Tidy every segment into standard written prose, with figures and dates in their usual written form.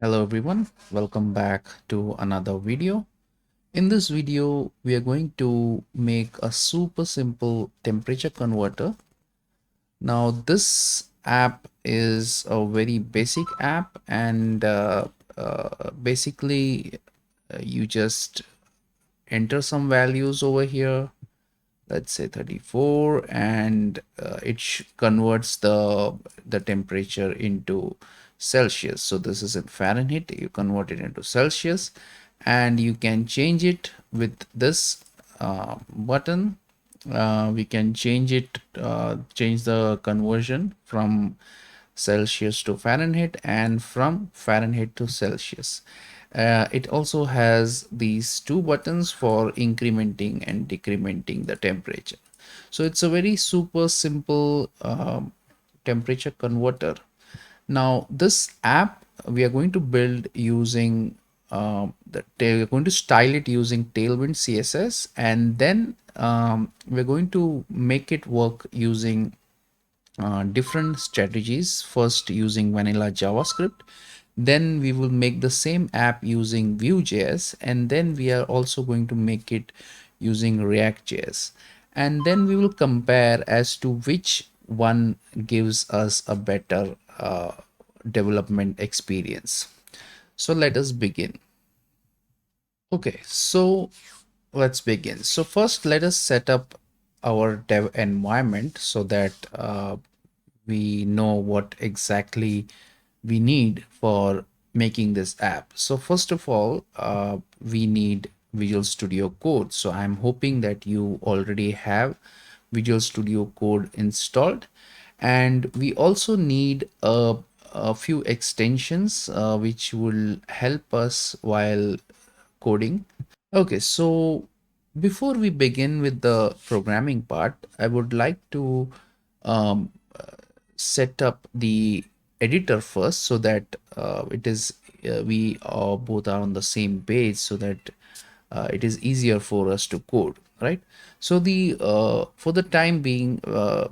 Hello everyone, welcome back to another video. In this video, we are going to make a super simple temperature converter. Now this app is a very basic app and basically you just enter some values over here. Let's say 34 and it converts the temperature into Celsius. So this is in Fahrenheit, you convert it into Celsius and you can change it with this button. We can change it, change the conversion from Celsius to Fahrenheit and from Fahrenheit to Celsius. It also has these two buttons for incrementing and decrementing the temperature. So it's a very super simple temperature converter. Now this app we are going to build using we're going to style it using Tailwind CSS, and then we're going to make it work using different strategies. First using vanilla JavaScript, then we will make the same app using Vue.js, and then we are also going to make it using React.js, and then we will compare as to which one gives us a better development experience. So let us begin. Okay, so let's begin. So first let us set up our dev environment so that we know what exactly we need for making this app. So first of all, we need Visual Studio Code. So I'm hoping that you already have Visual Studio Code installed. And we also need a few extensions which will help us while coding. Okay, so before we begin with the programming part, I would like to um, set up the editor first so that we both are on the same page, so that it is easier for us to code, right? So the for the time being,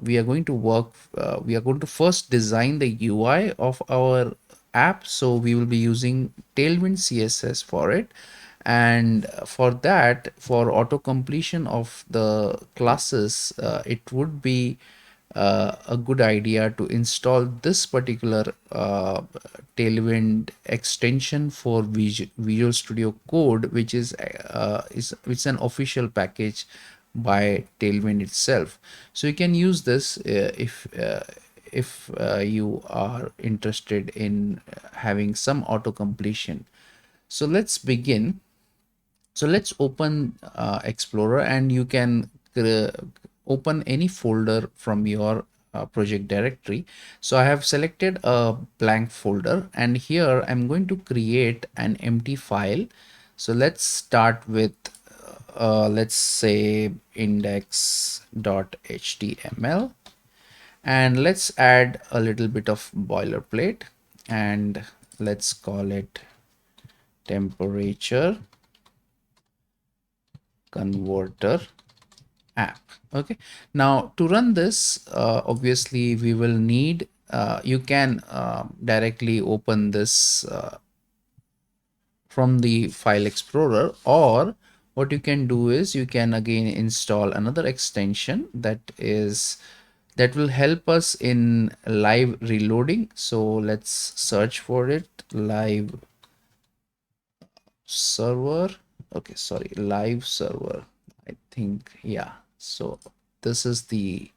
we are going to first design the UI of our app. So we will be using Tailwind CSS for it, and for that, for auto completion of the classes, it would be a good idea to install this particular Tailwind extension for Visual Studio Code, which is it's an official package by Tailwind itself. So you can use this if you are interested in having some auto completion. So let's begin. So let's open Explorer, and you can open any folder from your project directory. So I have selected a blank folder, and here I'm going to create an empty file. So let's start with let's say index.html, and let's add a little bit of boilerplate, and let's call it temperature converter app. Okay, now to run this, obviously we will need you can directly open this from the file explorer, or what you can do is you can again install another extension that will help us in live reloading. So let's search for it, live server. Okay, sorry, live server, I think. Yeah, so this is the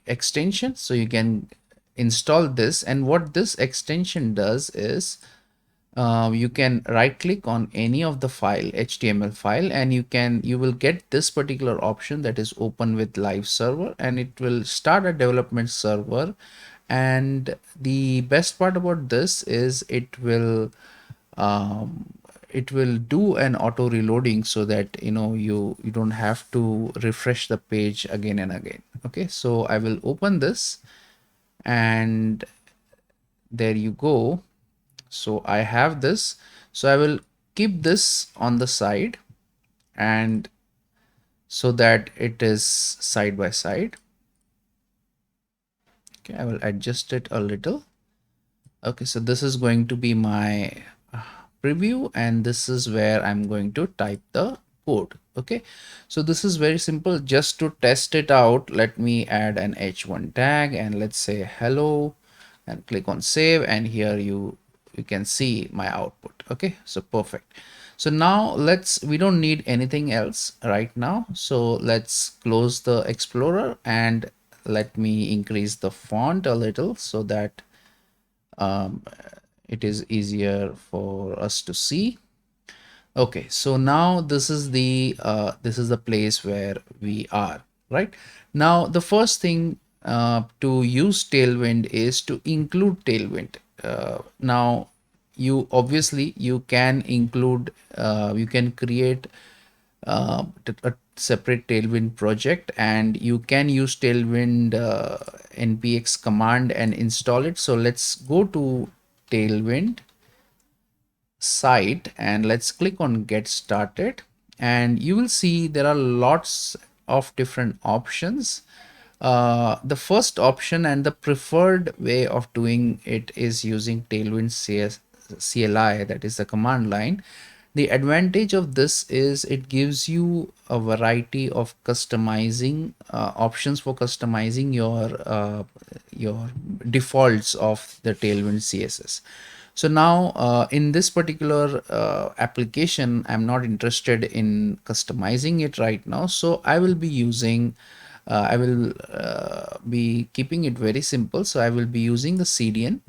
extension. So you can install this, and what this extension does is you can right click on any of the file HTML file, and you will get this particular option that is open with live server, and it will start a development server. And the best part about this is um, it will do an auto reloading, so that you don't have to refresh the page again and again. Okay, so I will open this, and there you go. So I have this, so I will keep this on the side, and so that it is side by side. Okay, I will adjust it a little. Okay, so this is going to be my preview, and this is where I'm going to type the code. Okay, so this is very simple. Just to test it out, let me add an h1 tag, and let's say hello, and click on save, and here you can see my output. Okay, so perfect. So now we don't need anything else right now, so let's close the explorer, and let me increase the font a little so that um, it is easier for us to see. Okay, so now this is the place where we are. Right now, the first thing to use Tailwind is to include Tailwind. Now, you can include, you can create a separate Tailwind project, and you can use Tailwind npx command and install it. So let's go to Tailwind site, and let's click on get started, and you will see there are lots of different options. The first option and the preferred way of doing it is using Tailwind CLI, that is the command line. The advantage of this is it gives you a variety of customizing options for customizing your defaults of the Tailwind CSS. So now in this particular application, I'm not interested in customizing it right now. So I will be using, I will be keeping it very simple. So I will be using the CDN.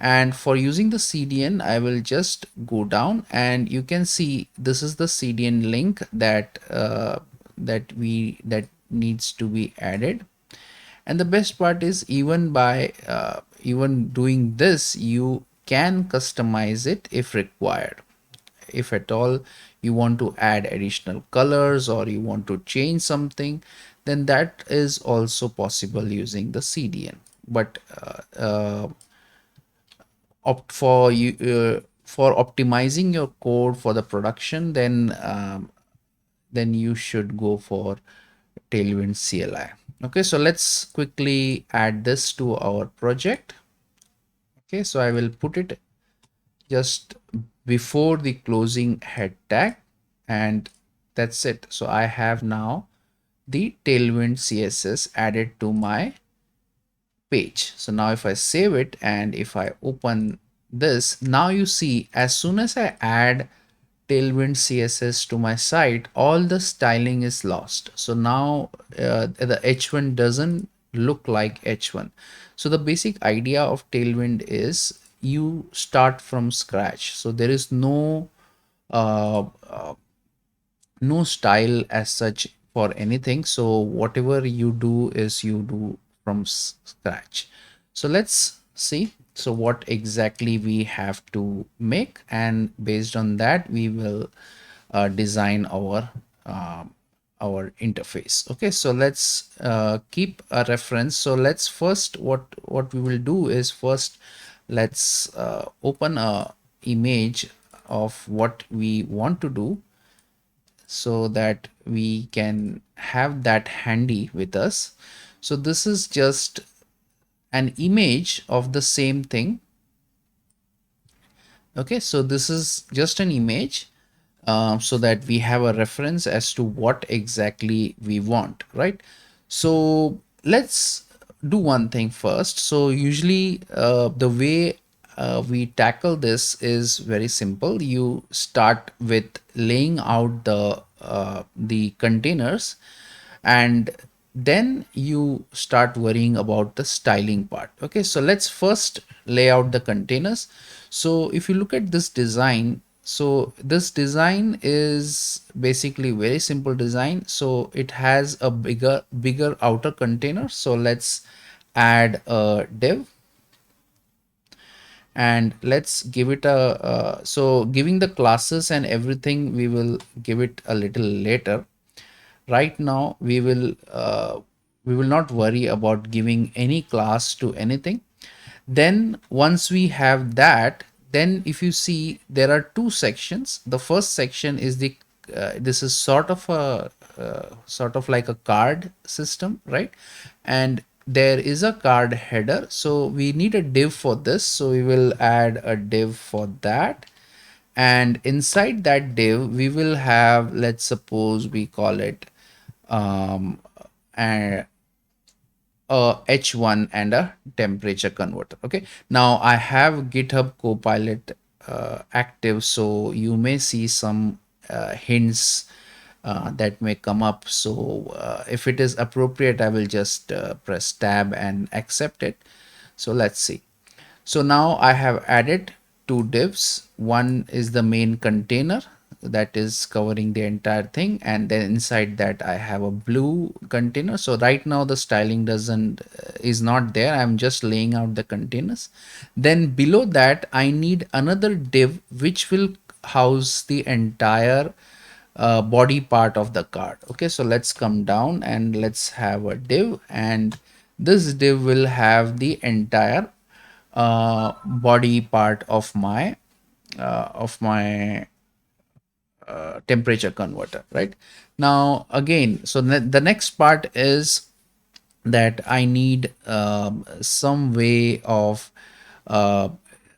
And for using the CDN, I will just go down, and you can see this is the CDN link that needs to be added. And the best part is, even by even doing this, you can customize it if required. If at all you want to add additional colors or you want to change something, then that is also possible using the CDN. But opt for you for optimizing your code for the production, then you should go for Tailwind CLI. Okay, so let's quickly add this to our project. Okay, so I will put it just before the closing head tag, and that's it. So I have now the Tailwind CSS added to my page. So now if I save it and if I open this, now you see as soon as I add Tailwind CSS to my site, all the styling is lost. So now the H1 doesn't look like H1. So the basic idea of Tailwind is you start from scratch. So there is uh, uh, no style as such for anything. So whatever you do is you do from scratch. So let's see so what exactly we have to make, and based on that we will design our interface. Okay, so let's keep a reference. So let's first, what we will do is, first let's open a image of what we want to do, so that we can have that handy with us. So this is just an image of the same thing. Okay, so this is just an image, so that we have a reference as to what exactly we want, right? So let's do one thing first. So usually the way we tackle this is very simple. You start with laying out the containers, and then you start worrying about the styling part. Okay, so let's first lay out the containers. So if you look at this design, so this design is basically very simple design. So it has a bigger outer container. So let's add a div, and let's give it a so giving the classes and everything, we will give it a little later. Right now we will not worry about giving any class to anything. Then once we have that, then if you see, there are two sections. The first section is the this is sort of like a card system, right? And there is a card header, so we need a div for this, so we will add a div for that. And inside that div we will have, let's suppose we call it um, a h1 and a temperature converter. Okay, now I have GitHub Copilot active, so you may see some hints that may come up. So if it is appropriate, I will just press tab and accept it. So let's see. So now I have added two divs. One is the main container that is covering the entire thing, and then inside that I have a blue container. So right now the styling doesn't is not there. I'm just laying out the containers. Then below that I need another div which will house the entire body part of the card. Okay, so let's come down and let's have a div, and this div will have the entire body part of my temperature converter. Right now, again, so the next part is that I need some way of uh,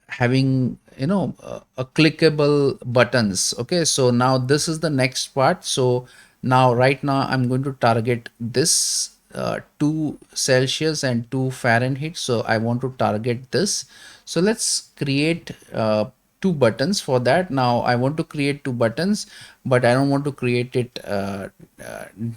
having, a clickable buttons. Okay, so now this is the next part. So now right now I'm going to target this 2 Celsius and 2 Fahrenheit. So I want to target this. So let's create two buttons for that. Now I want to create two buttons, but I don't want to create it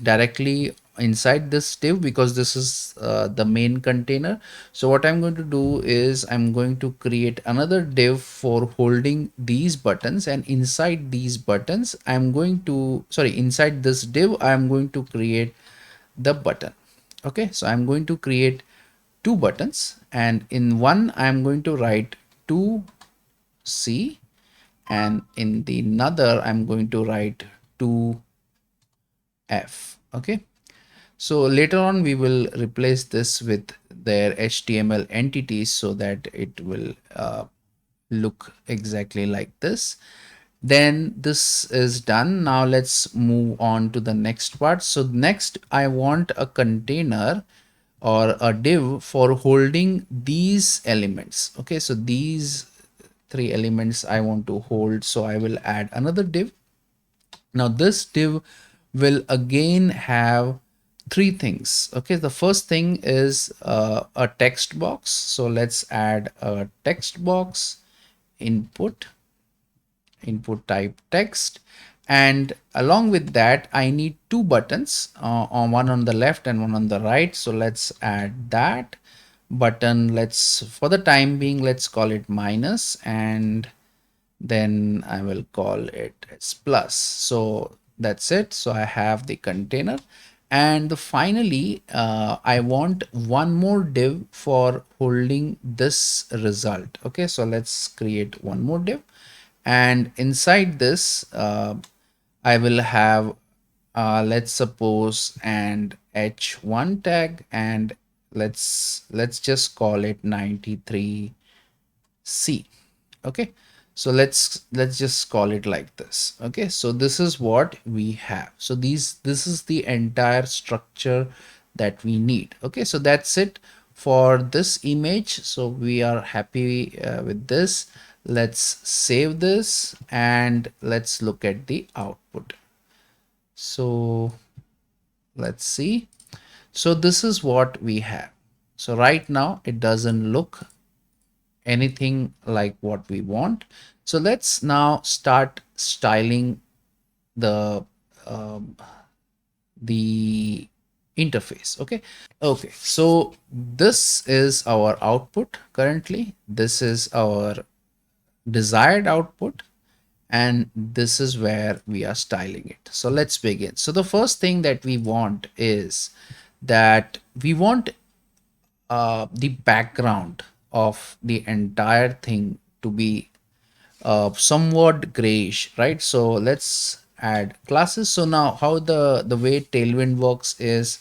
directly inside this div, because this is the main container. So what I'm going to do is I'm going to create another div for holding these buttons, and inside these buttons I'm going to, sorry, inside this div I'm going to create the button. Okay, so I'm going to create two buttons, and in one I'm going to write 2C, and in the another I'm going to write 2F. Okay, so later on we will replace this with their HTML entities so that it will look exactly like this. Then this is done. Now let's move on to the next part. So next I want a container or a div for holding these elements. Okay, so these three elements I want to hold, so I will add another div. Now this div will again have three things. Okay, the first thing is a text box. So let's add a text box, input type text, and along with that I need two buttons, on one on the left and one on the right. So let's add that button. Let's, for the time being, let's call it minus, and then I will call it as plus. So that's it. So I have the container, and finally I want one more div for holding this result. Okay, so let's create one more div, and inside this I will have let's suppose an h1 tag, and let's just call it 93C. Okay, so let's just call it like this. Okay, so this is what we have. So this is the entire structure that we need. Okay, so that's it for this image. So we are happy with this. Let's save this and let's look at the output. So let's see. So this is what we have. So right now it doesn't look anything like what we want. So let's now start styling the um, the interface. Okay, so this is our output currently. This is our desired output, and this is where we are styling it. So let's begin. So the first thing that we want is that we want the background of the entire thing to be somewhat grayish, right? So let's add classes. So now how the way Tailwind works is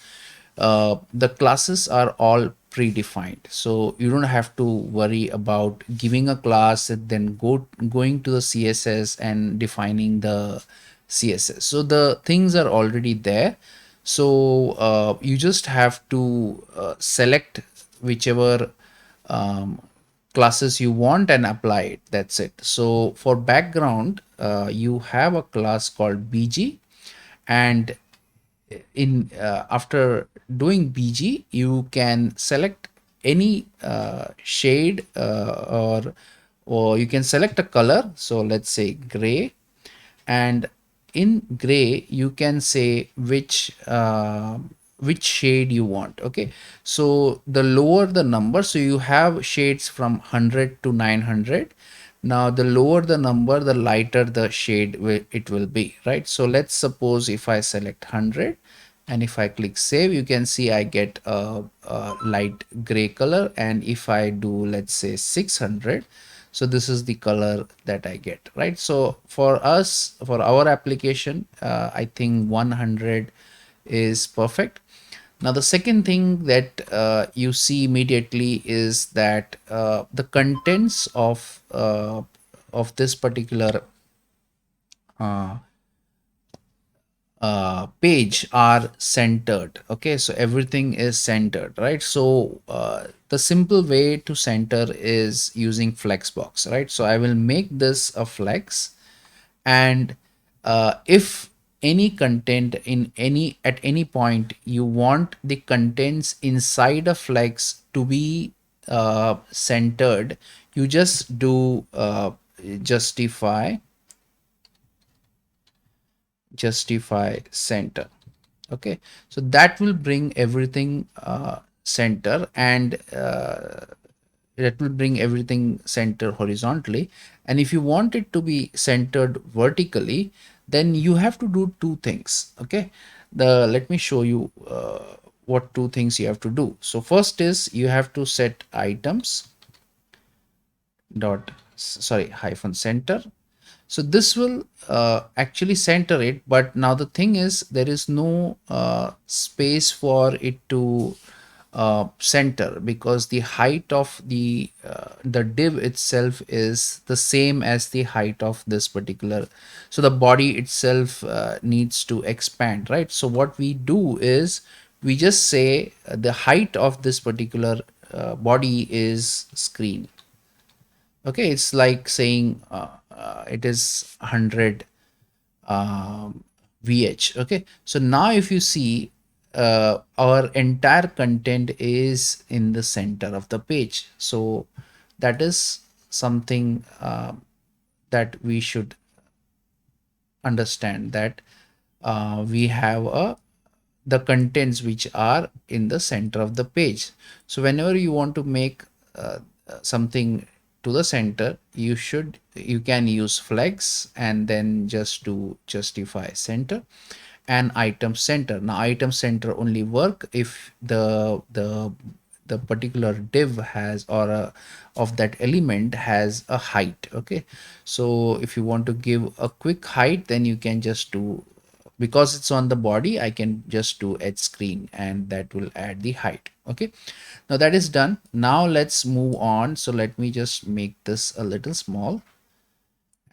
the classes are all predefined, so you don't have to worry about giving a class and then going to the CSS and defining the CSS. So the things are already there. So you just have to select whichever um, classes you want and apply it. That's it. So for background, you have a class called BG, and in after doing BG, you can select any shade, or you can select a color. So let's say gray, and in gray you can say which shade you want. Okay, so the lower the number, so you have shades from 100 to 900. Now the lower the number, the lighter the shade it will be, right? So let's suppose if I select 100, and if I click save, you can see I get a light gray color. And if I do, let's say 600, so this is the color that I get, right? So for us, for our application, I think 100 is perfect. Now the second thing that you see immediately is that the contents of this particular uh, page are centered. Okay, so everything is centered, right? So the simple way to center is using flexbox, right? So I will make this a flex, and if any content in any at any point you want the contents inside a flex to be centered, you just do justify center. Okay, so that will bring everything center, and that will bring everything center horizontally. And if you want it to be centered vertically, then you have to do two things. Okay, let me show you what two things you have to do. So first is you have to set items dot sorry hyphen center. So this will actually center it, but now the thing is there is no space for it to center, because the height of the div itself is the same as the height of this particular. So the body itself needs to expand, right? So what we do is we just say the height of this particular body is screen. Okay, it's like saying it is 100 vh. Okay, so now if you see, our entire content is in the center of the page. So that is something that we should understand, that we have the contents which are in the center of the page. So whenever you want to make something to the center, you can use flex and then just do justify center and item center. Now item center only work if the particular div has, or of that element has a height. Okay, so if you want to give a quick height, then you can just do, because it's on the body, I can just do edge screen and that will add the height. Okay, now that is done. Now let's move on. So let me just make this a little small,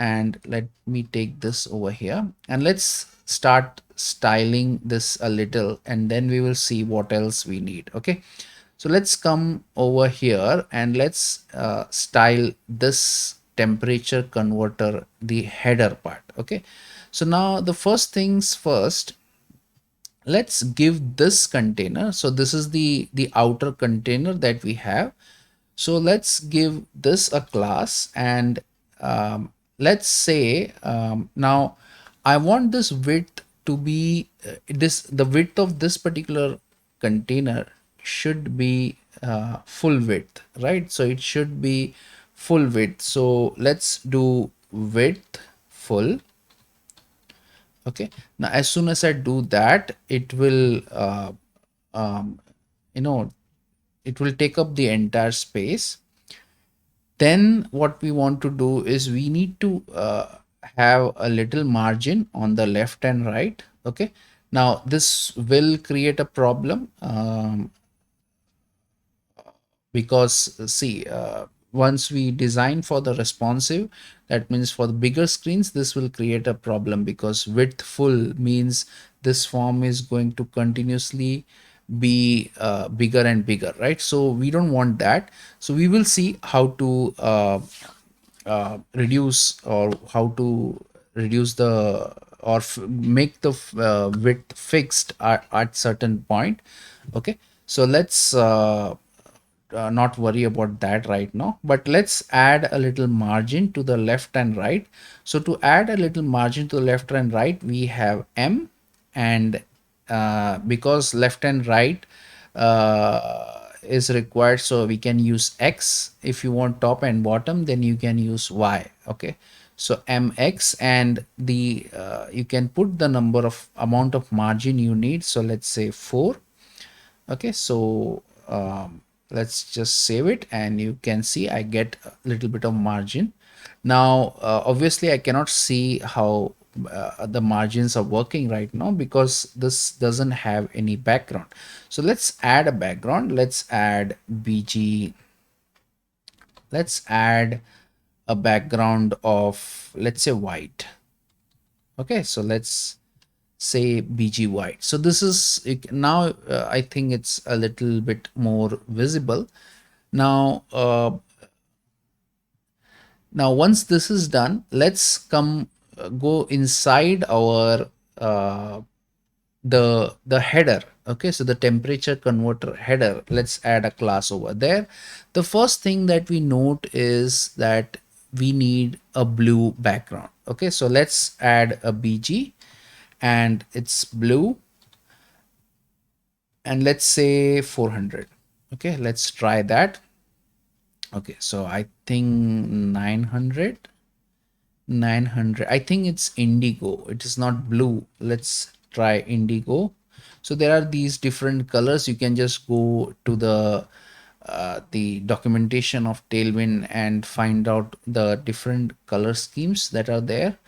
and let me take this over here, and let's start styling this a little, and then we will see what else we need. Okay, so let's come over here and let's style this temperature converter, the header part. Okay, so now the first things first, let's give this container. So this is the outer container that we have. So let's give this a class, and let's say now I want this width to be the width of this particular container should be full width, right? So it should be full width. So let's do width full. Okay, now as soon as I do that, it will um, you know it will take up the entire space. Then what we want to do is we need to have a little margin on the left and right. Okay, now this will create a problem, because see, once we design for the responsive, that means for the bigger screens, this will create a problem because width full means this form is going to continuously be bigger and bigger, right? So we don't want that. So we will see how to reduce, or how to reduce the, or make the width fixed at certain point. Okay, so let's not worry about that right now, but let's add a little margin to the left and right. So to add a little margin to the left and right, we have M, and because left and right is required, so we can use X. If you want top and bottom, then you can use Y. Okay, so mx, and the you can put the number of amount of margin you need, so let's say 4. Okay, so let's just save it, and you can see I get a little bit of margin. Now obviously I cannot see how the margins are working right now because this doesn't have any background. So let's add a background. Let's add bg. Let's add a background of, let's say, white. Okay, so let's say bg white. So this is now I think it's a little bit more visible now. Now once this is done, let's come go inside our uh, the header. Okay, so the temperature converter header, let's add a class over there. The first thing that we note is that we need a blue background. Okay, so let's add a bg, and it's blue, and let's say 400. Okay, let's try that. Okay, so I think 900. 900, I think it's indigo, it is not blue. Let's try indigo. So there are these different colors. You can just go to the documentation of Tailwind and find out the different color schemes that are there.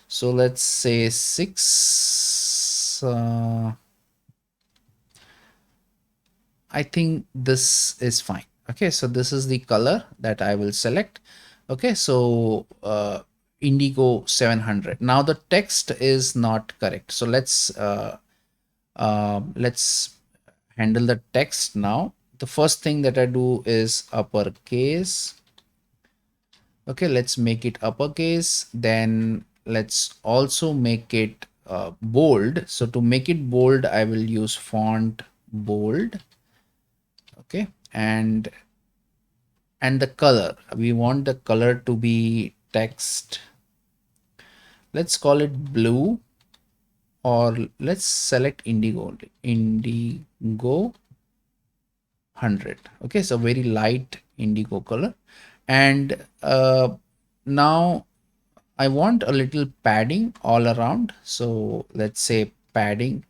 So let's say 6. I think this is fine. Okay, so this is the color that I will select. Okay, so indigo 700. Now the text is not correct, so let's handle the text now. The first thing that I do is uppercase. Okay, let's make it uppercase. Then let's also make it bold. So to make it bold, I will use font bold. Okay, and the color, we want the color to be text. Let's call it blue, or let's select indigo. Indigo 100. Okay, so very light indigo color. And now I want a little padding all around. So let's say padding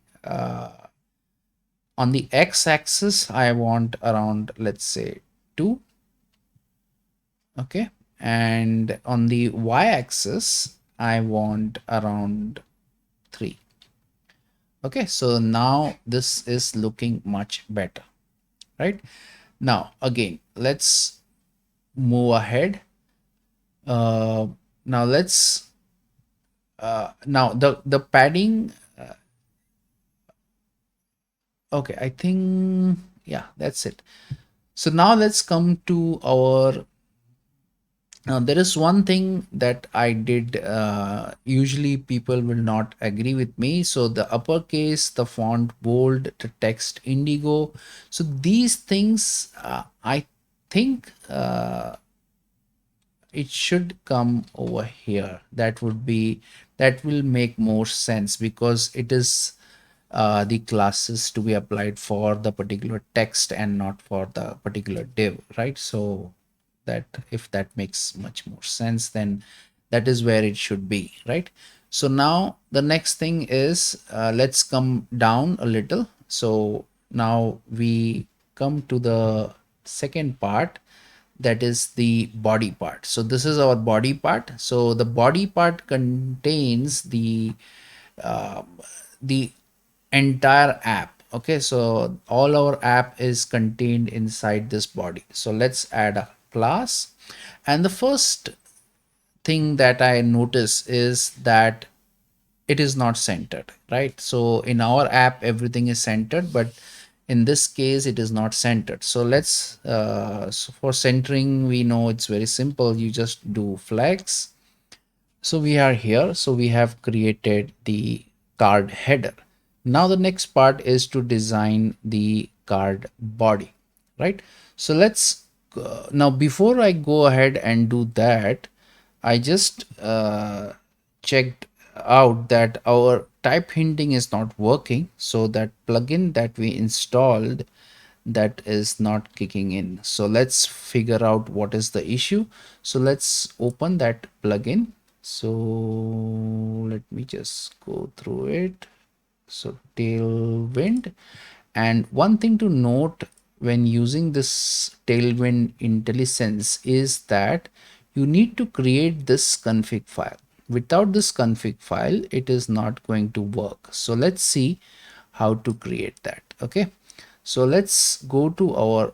on the x-axis, I want around, let's say, 2. Okay, and on the y-axis I want around 3. Okay, so now this is looking much better, right? Now again, let's move ahead. Now let's now the padding. Okay, I think, yeah, that's it. So now let's come to our. Now there is one thing that I did. Usually people will not agree with me. So the uppercase, the font bold, the text indigo. So these things, I think it should come over here. That will make more sense because it is the classes to be applied for the particular text and not for the particular div, right? So that, if that makes much more sense, then that is where it should be, right? So now the next thing is, let's come down a little. So now we come to the second part, that is the body part. So this is our body part. So the body part contains uh, the entire app. Okay, so all our app is contained inside this body. So let's add a class. And the first thing that I notice is that it is not centered, right? So in our app everything is centered, but in this case it is not centered. So let's so for centering, we know it's very simple. You just do flex. So we are here. So we have created the card header. Now the next part is to design the card body, right? So let's now before I go ahead and do that, I just checked out that our type hinting is not working. So that plugin that we installed, that is not kicking in. So let's figure out what is the issue. So let's open that plugin. So let me just go through it. So Tailwind, and one thing to note when using this Tailwind IntelliSense is that you need to create this config file. Without this config file, it is not going to work. So let's see how to create that. Okay, so let's go to our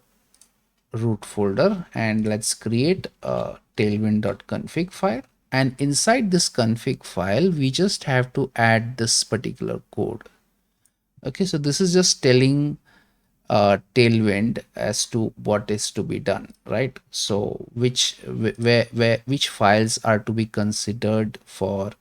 root folder and let's create a tailwind.config file. And inside this config file, we just have to add this particular code. Okay, so this is just telling Tailwind as to what is to be done, right? So which files are to be considered for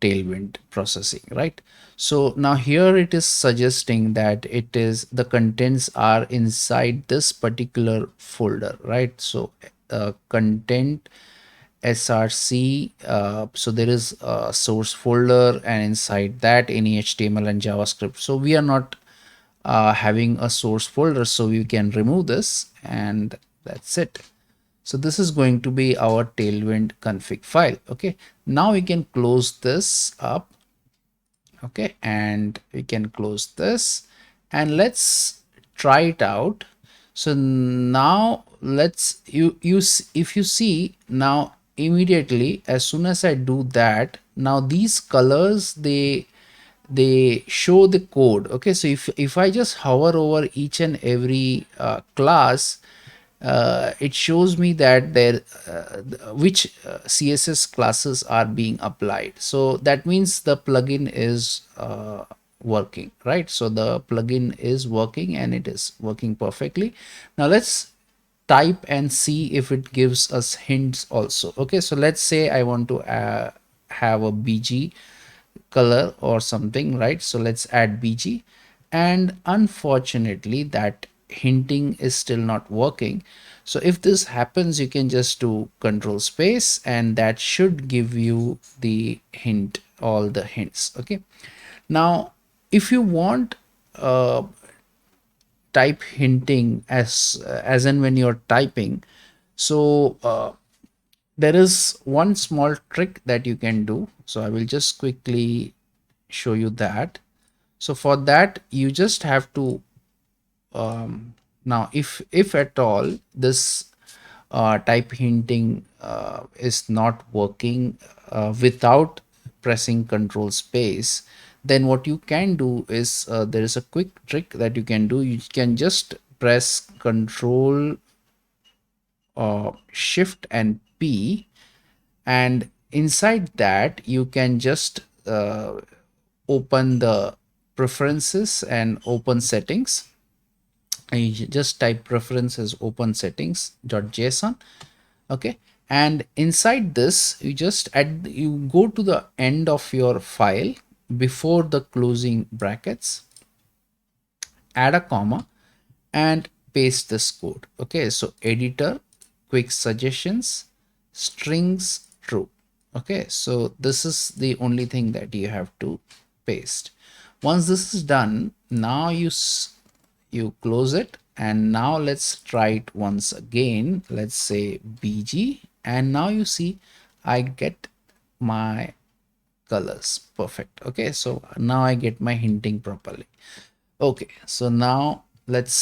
Tailwind processing, right? So now here it is suggesting that it is the contents are inside this particular folder, right? So content src, so there is a source folder, and inside that any HTML and JavaScript. So we are not having a source folder, so we can remove this, and that's it. So this is going to be our Tailwind config file. Okay, now we can close this up. Okay, and we can close this, and let's try it out. So now let's if you see now, immediately as soon as I do that, now these colors, they show the code. Okay, so if I just hover over each and every class, it shows me that there which CSS classes are being applied. So that means the plugin is working, right? So the plugin is working and it is working perfectly. Now let's type and see if it gives us hints also. Okay, so let's say I want to have a BG color or something, right? So let's add BG, and unfortunately that hinting is still not working. So if this happens, you can just do control space, and that should give you the hint, all the hints. Okay, now if you want type hinting as in when you're typing, so there is one small trick that you can do. So I will just quickly show you that. So for that, you just have to now if at all this type hinting is not working without pressing control space, then what you can do is there is a quick trick that you can do. You can just press control shift and P, and inside that you can just open the preferences and open settings, and you just type preferences open settings.json. Okay, and inside this you just you go to the end of your file before the closing brackets, add a comma, and paste this code. Okay, so editor quick suggestions strings true. Okay, so this is the only thing that you have to paste. Once this is done, now you close it, and now let's try it once again. Let's say BG, and now you see I get my colors perfect. Okay, so now I get my hinting properly. Okay, so now let's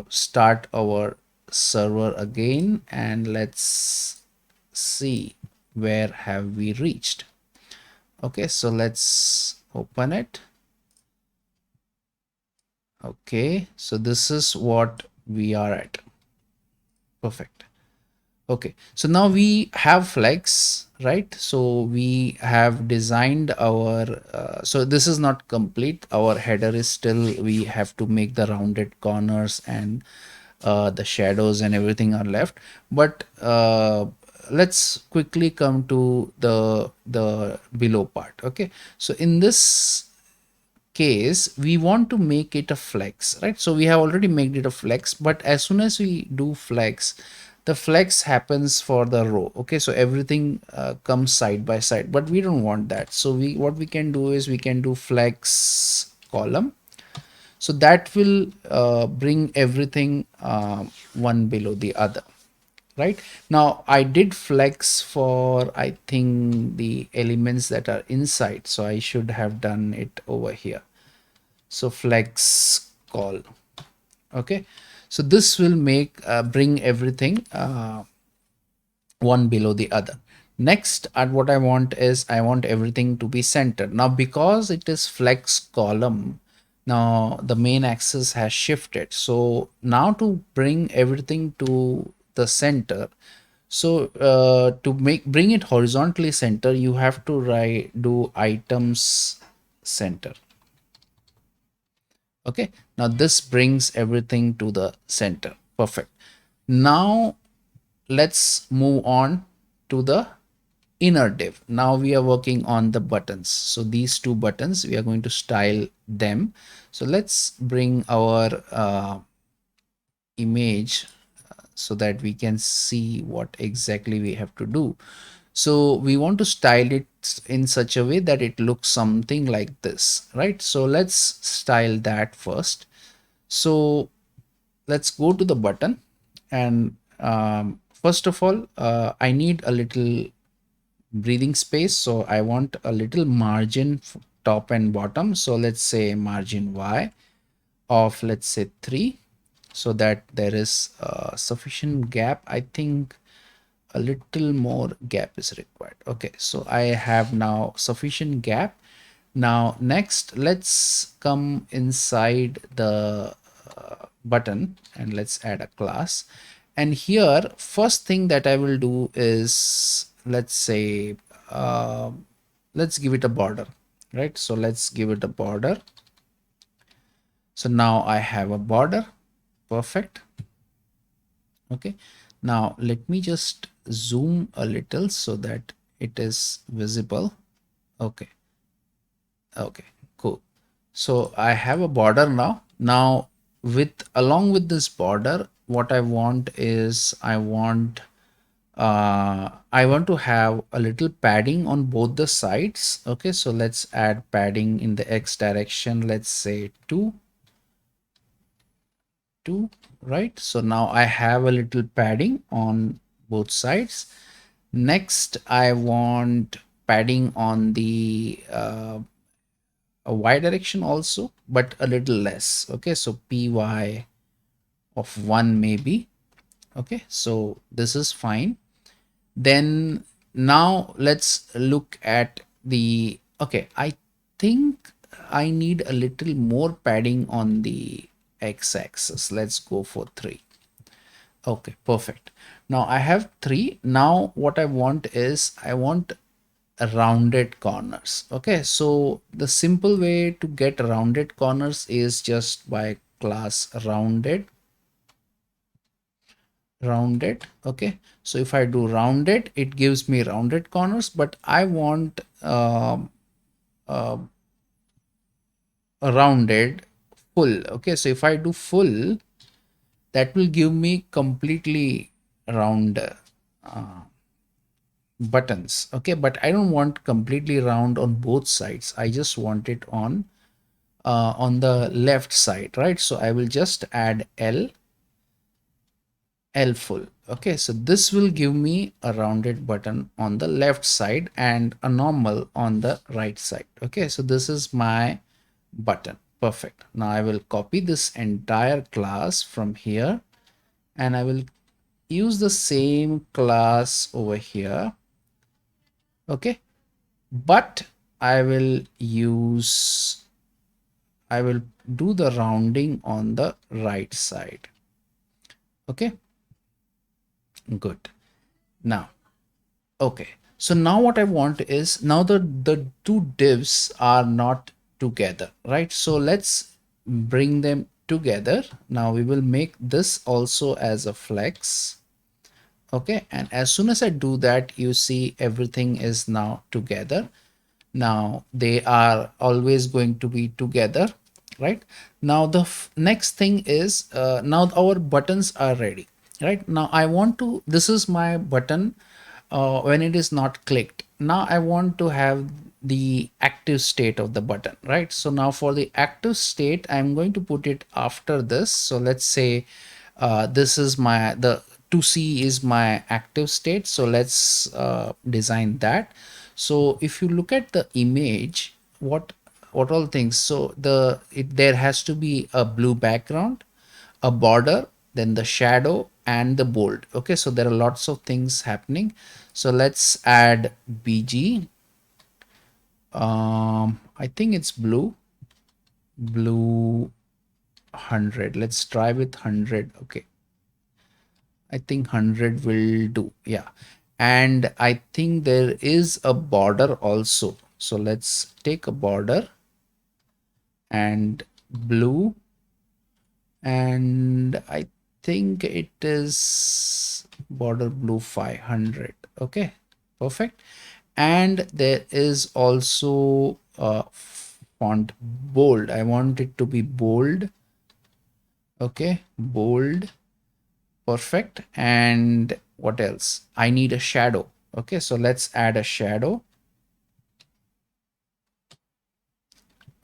start our server again, and let's see where have we reached. Okay, so let's open it. Okay, so this is what we are at. Perfect. Okay, so now we have flex, right? So we have designed our, so this is not complete. Our header is still, we have to make the rounded corners and the shadows and everything are left. But let's quickly come to the below part. Okay, so in this case we want to make it a flex, right? So we have already made it a flex, but as soon as we do flex, the flex happens for the row. Okay, so everything comes side by side, but we don't want that. So we, what we can do is we can do flex column. So that will bring everything one below the other. Right now I did flex for, I think, the elements that are inside, so I should have done it over here. So flex call. Okay, so this will make bring everything one below the other. Next, what I want is I want everything to be centered. Now because it is flex column, now the main axis has shifted. So now to bring everything to the center, so to bring it horizontally center, you have to do items center. Okay, now this brings everything to the center. Perfect. Now let's move on to the inner div. Now we are working on the buttons. So these two buttons, we are going to style them. So let's bring our image so that we can see what exactly we have to do. So we want to style it in such a way that it looks something like this, right? So let's style that first. So let's go to the button, and first of all I need a little breathing space, so I want a little margin top and bottom. So let's say margin Y of, let's say, 3, so that there is sufficient gap. I think a little more gap is required. Okay, so I have now sufficient gap. Now next, let's come inside the button and let's add a class. And here first thing that I will do is, let's say, let's give it a border, right? So let's give it a border. So now I have a border. Perfect. Okay, now let me just zoom a little so that it is visible. Okay, okay, cool. So I have a border now. Now with, along with this border, what I want is I want to have a little padding on both the sides. Okay, so let's add padding in the X direction. Let's say 2, right? So now I have a little padding on both sides. Next, I want padding on the a Y direction also, but a little less. Okay, so PY of 1 maybe. Okay, so this is fine. Then now let's look at the, okay, I think I need a little more padding on the x-axis. Let's go for 3. Okay, perfect. Now I have 3. Now what I want is I want rounded corners. Okay, so the simple way to get rounded corners is just by class rounded. Okay, so if I do rounded, it gives me rounded corners, but I want uh, a rounded full. Okay, so if I do full, that will give me completely round buttons. Okay, but I don't want completely round on both sides. I just want it on the left side, right? So I will just add L full. Okay, so this will give me a rounded button on the left side and a normal on the right side. Okay, so this is my button. Perfect. Now I will copy this entire class from here and I will use the same class over here. Okay, but I will do the rounding on the right side. Okay, Good. Now, okay. So now what I want is, now the two divs are not together, right? So let's bring them together. Now we will make this also as a flex. Okay, and as soon as I do that, you see everything is now together. Now they are always going to be together, right? Now the next thing is, now our buttons are ready, right? Now I want to, this is my button when it is not clicked. Now I want to have the active state of the button, right? So now for the active state, I'm going to put it after this. So let's say this is my, the 2C is my active state. So let's design that. So if you look at the image, what all things, so there has to be a blue background, a border, then the shadow and the bold. Okay, so there are lots of things happening. So let's add BG. I think it's blue 100. Let's try with 100. Okay, I think 100 will do. Yeah, and I think there is a border also. So let's take a border and blue, and I think it is border blue 500. Okay, perfect. And there is also font bold. I want it to be bold. Okay, bold, perfect. And what else? I need a shadow. Okay, so let's add a shadow.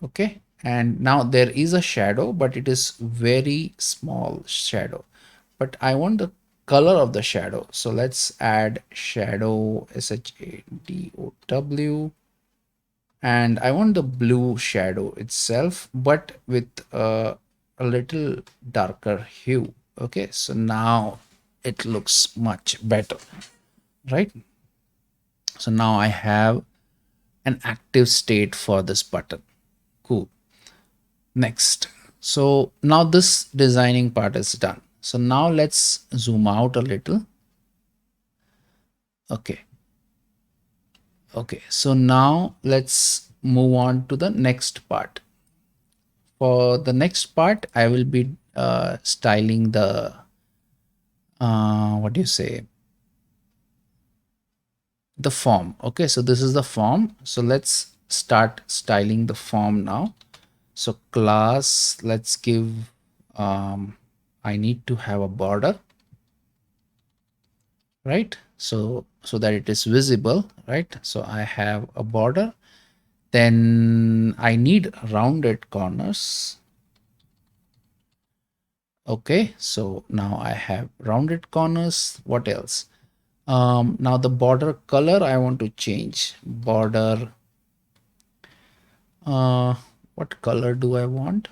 Okay, and now there is a shadow, but it is very small shadow, but I want the color of the shadow. So let's add shadow, shadow, and I want the blue shadow itself, but with a little darker hue. Okay, so now it looks much better, right? So now I have an active state for this button. Cool. Next. So now this designing part is done. So now let's zoom out a little. Okay. Okay. So now let's move on to the next part. For the next part, I will be styling the, what do you say? The form. Okay. So this is the form. So let's start styling the form now. So class, let's give, I need to have a border, right? So that it is visible, right? So I have a border, then I need rounded corners. Okay, so now I have rounded corners. What else? Now the border color I want to change. Border, what color do I want?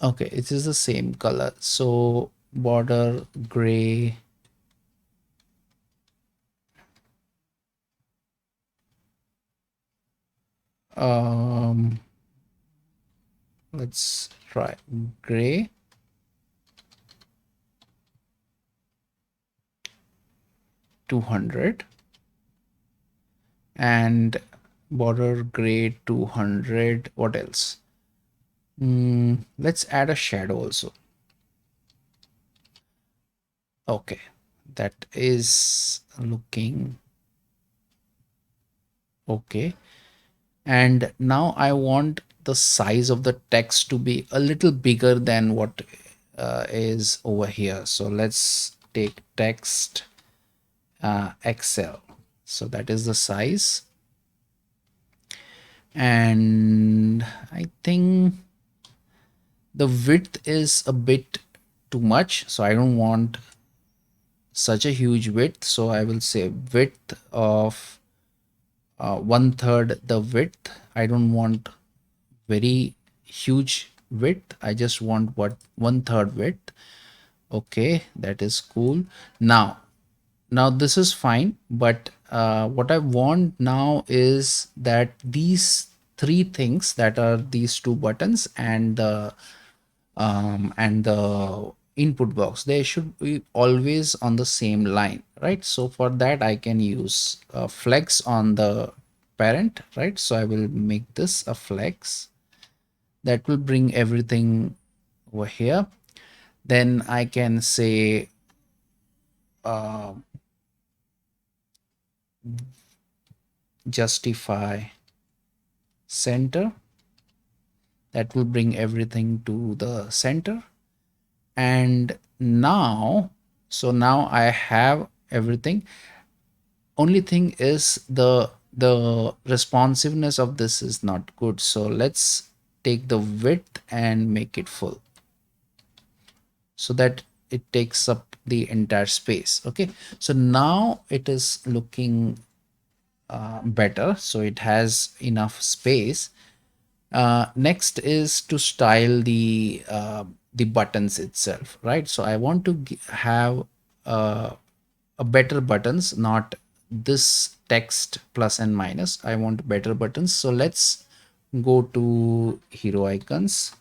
Okay, it is the same color. So border gray. Let's try gray. 200 and border gray 200. What else? Let's add a shadow also. Okay, that is looking okay. And now I want the size of the text to be a little bigger than what is over here. So let's take text XL. So that is the size. And I think the width is a bit too much, so I don't want such a huge width. So I will say width of 1/3 the width. I don't want very huge width. I just want what 1/3 width. Okay, that is cool. Now this is fine, but what I want now is that these three things, that are these two buttons and the input box, they should be always on the same line, right? So for that I can use a flex on the parent, right? So I will make this a flex that will bring everything over here. Then I can say uh, justify center, that will bring everything to the center. And now, so now I have everything. Only thing is the responsiveness of this is not good, so let's take the width and make it full so that it takes up the entire space. Okay, so now it is looking better, so it has enough space. Next is to style the buttons itself, right? So I want to have a better buttons, not this text plus and minus. I want better buttons. So let's go to hero icons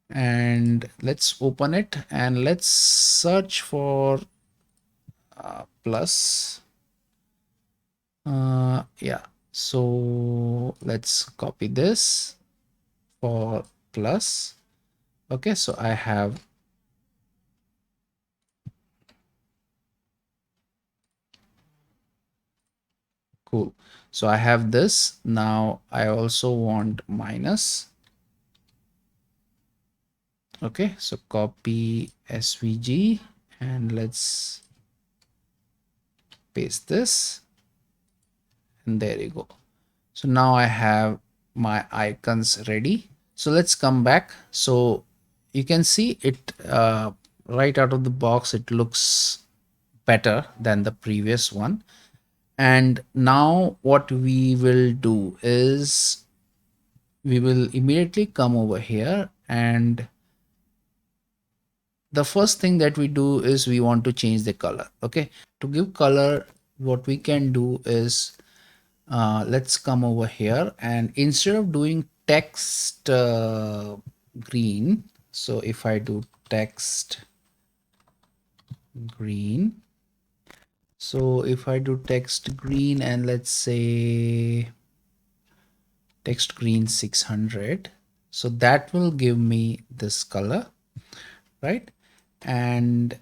and let's open it and let's search for plus. Yeah, so let's copy this for plus. Okay, so I have cool. So I have this. Now I also want minus. Okay, so copy SVG and let's paste this, and there you go. So now I have my icons ready. So let's come back. So you can see it right out of the box, it looks better than the previous one. And now what we will do is we will immediately come over here, and the first thing that we do is we want to change the color. Okay, to give color, what we can do is let's come over here, and instead of doing text green, so if I do text green, so if I do text green and let's say text green 600, so that will give me this color, right? And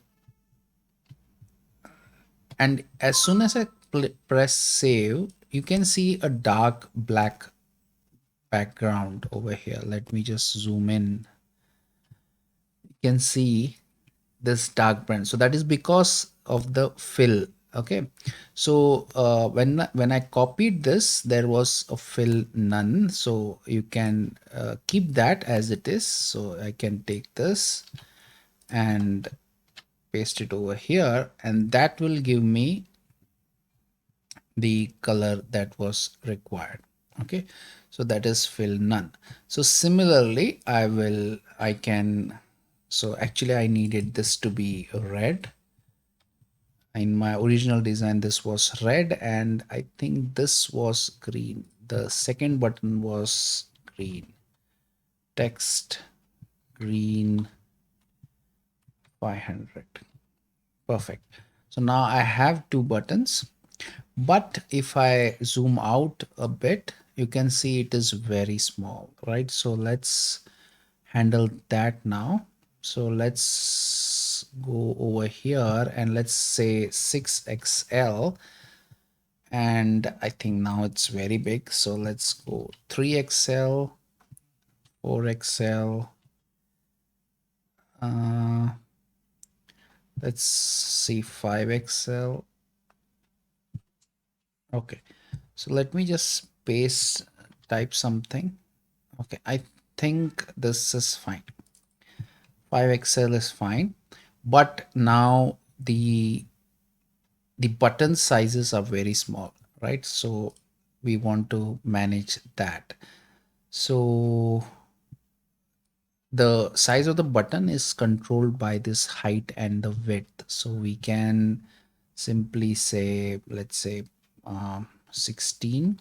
as soon as I press save, you can see a dark black background over here. Let me just zoom in. You can see this dark brand, so that is because of the fill. Okay, so when I copied this, there was a fill none, so you can keep that as it is. So I can take this and paste it over here, and that will give me the color that was required. Okay, so that is fill none. So similarly I can, so actually I needed this to be red. In my original design this was red, and I think this was green. The second button was green. Text green 500. Perfect. So now I have two buttons, but if I zoom out a bit, you can see it is very small, right? So let's handle that now. So let's go over here and let's say 6XL, and I think now it's very big, so let's go 3XL, 4XL, let's see 5XL. Okay, so let me just paste, type something. Okay, I think this is fine. 5XL is fine, but now the button sizes are very small, right? So we want to manage that. So the size of the button is controlled by this height and the width. So we can simply say, let's say 16.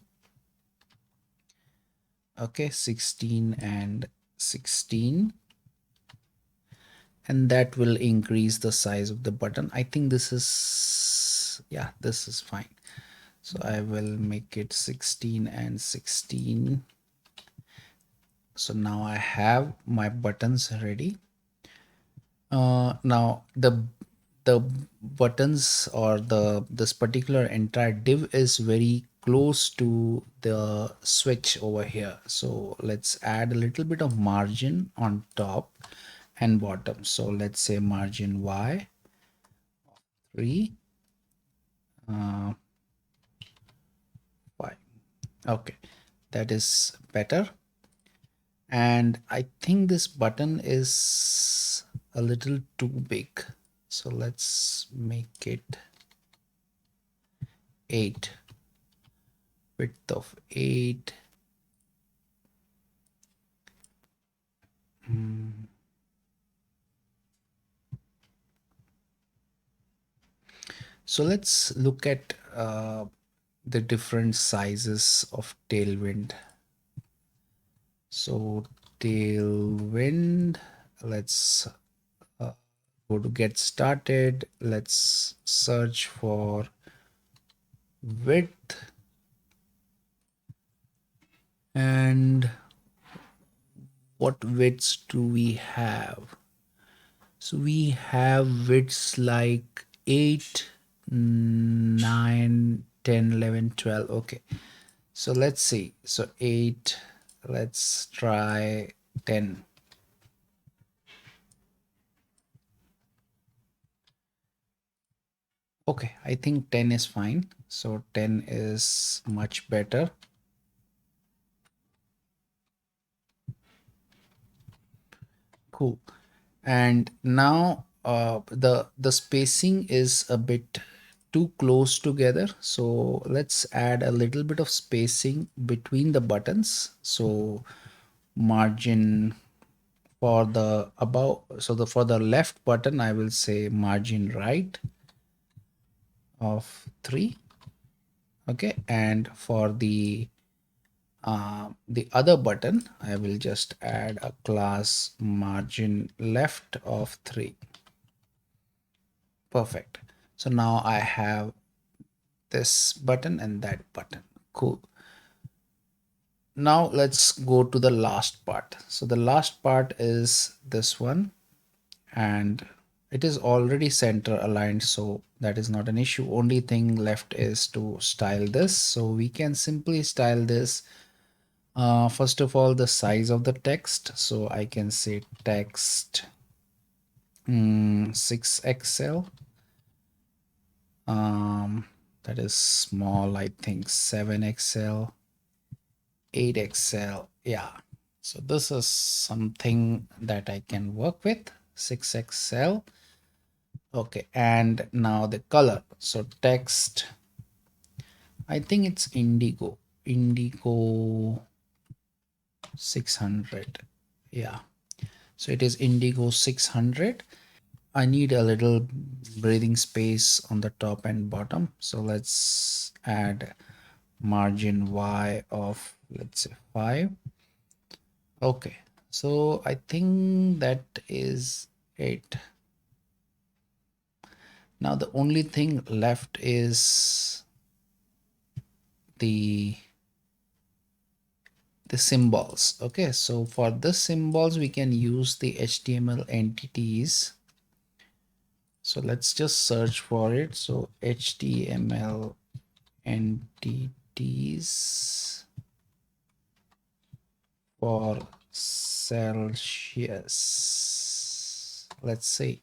Okay, 16 and 16. and that will increase the size of the button. I think this is, yeah, this is fine. So I will make it 16 and 16. So now I have my buttons ready. Now the buttons, or this particular entire div is very close to the switch over here. So let's add a little bit of margin on top and bottom. So let's say margin Y 3, 5. Okay, that is better. And I think this button is a little too big. So let's make it 8, width of 8. So let's look at the different sizes of Tailwind. So Tailwind, let's go to get started. Let's search for width, and what widths do we have? So we have widths like 8, 9, 10, 11, 12. Okay, so let's see. So 8, let's try 10. Okay, I think 10 is fine. So 10 is much better. Cool. And now the spacing is a bit too close together. So let's add a little bit of spacing between the buttons. So margin for the above, so for the left button, I will say margin right of 3. Okay, and for the other button, I will just add a class margin left of 3. Perfect. So now I have this button and that button. Cool. Now let's go to the last part. So the last part is this one, and it is already center aligned, so that is not an issue. Only thing left is to style this. So we can simply style this. First of all, the size of the text. So I can say text 6XL. That is small, I think 7XL, 8XL. Yeah. So this is something that I can work with, 6XL. Okay, and now the color. So text, I think it's indigo 600. Yeah, so it is indigo 600. I need a little breathing space on the top and bottom, so let's add margin Y of, let's say, 5. Okay, so I think that is it. Now the only thing left is the symbols. Okay, so for the symbols we can use the HTML entities. So let's just search for it. So HTML entities for Celsius. Let's see.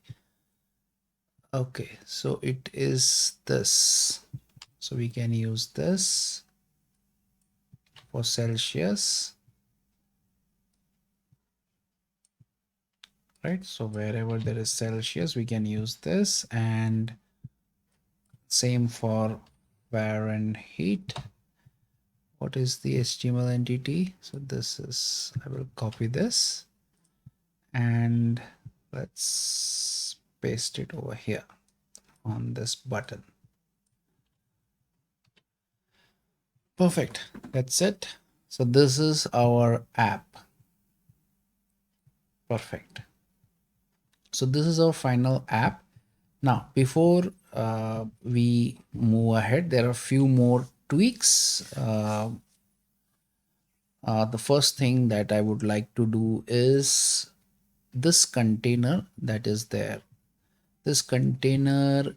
Okay, so it is this. So we can use this for Celsius. Right, so wherever there is Celsius we can use this, and same for Fahrenheit. What is the HTML entity? So this is, I will copy this and let's paste it over here on this button. Perfect, that's it. So this is our app. Perfect. So this is our final app. Now, before we move ahead, there are a few more tweaks. The first thing that I would like to do is this container that is there. This container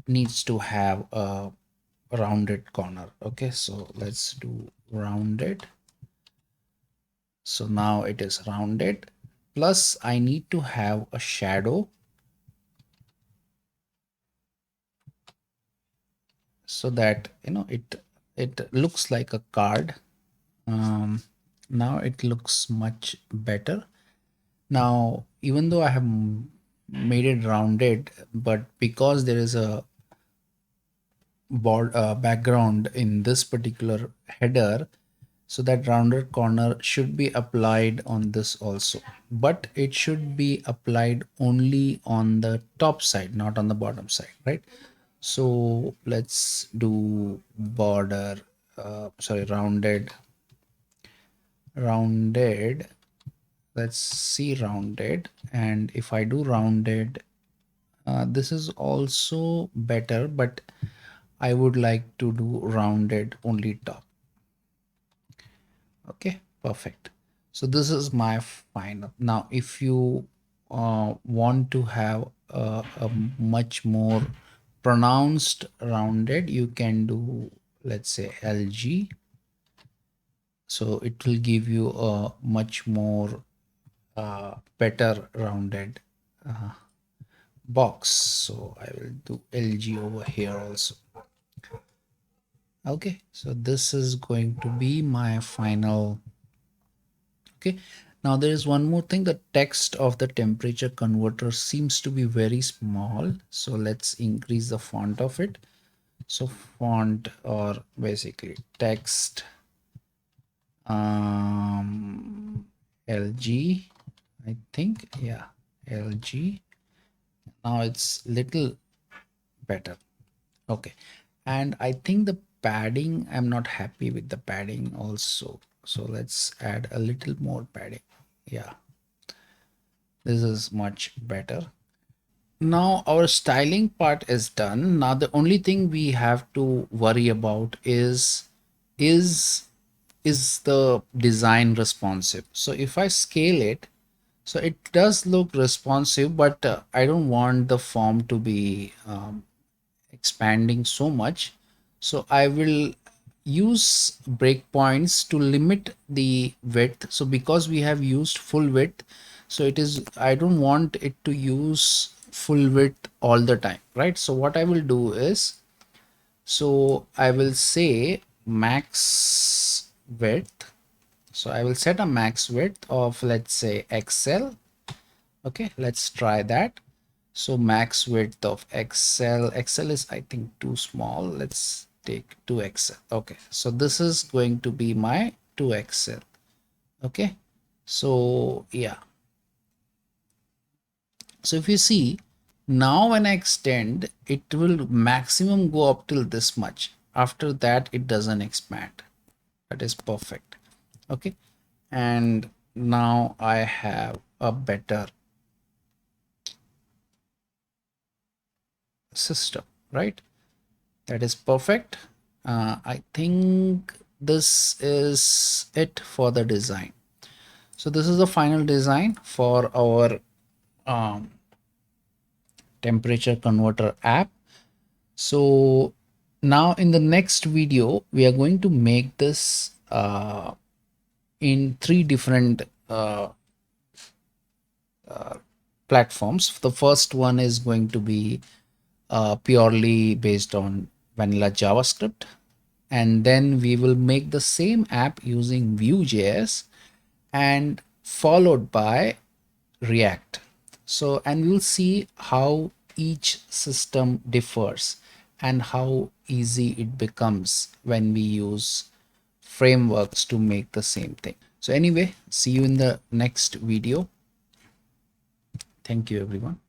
needs to have a rounded corner. Okay, so let's do rounded. So now it is rounded. Plus, I need to have a shadow so that it looks like a card. Now it looks much better. Now, even though I have made it rounded, but because there is a board background in this particular header, so that rounded corner should be applied on this also, but it should be applied only on the top side, not on the bottom side, right? So let's do border, sorry, rounded. Let's see rounded. And if I do rounded, this is also better, but I would like to do rounded only top. Okay, perfect. So this is my final. Now, if you want to have a much more pronounced rounded, you can do, let's say, LG. So it will give you a much more better rounded box. So I will do LG over here also. Okay, so this is going to be my final. Okay, now there is one more thing. The text of the temperature converter seems to be very small, so let's increase the font of it. So font, or basically text, LG, I think, yeah, LG. Now it's little better. Okay, and I think the padding, I'm not happy with the padding also, so let's add a little more padding. Yeah, this is much better. Now our styling part is done. Now the only thing we have to worry about is is the design responsive. So if I scale it, so it does look responsive, but I don't want the form to be expanding so much. So I will use breakpoints to limit the width. So because we have used full width, so it is, I don't want it to use full width all the time, right? So what I will do is, so I will say max width. So I will set a max width of, let's say, XL. Okay, let's try that. So max width of XL is, I think, too small. Let's take 2XL. Okay, so this is going to be my 2XL. Okay, so yeah. So if you see, now when I extend, it will maximum go up till this much. After that, it doesn't expand. That is perfect. Okay, and now I have a better system, right? That is perfect. I think this is it for the design. So this is the final design for our temperature converter app. So now in the next video, we are going to make this in three different platforms. The first one is going to be purely based on vanilla JavaScript. And then we will make the same app using Vue.js and followed by React. So, and we'll see how each system differs and how easy it becomes when we use frameworks to make the same thing. So anyway, see you in the next video. Thank you, everyone.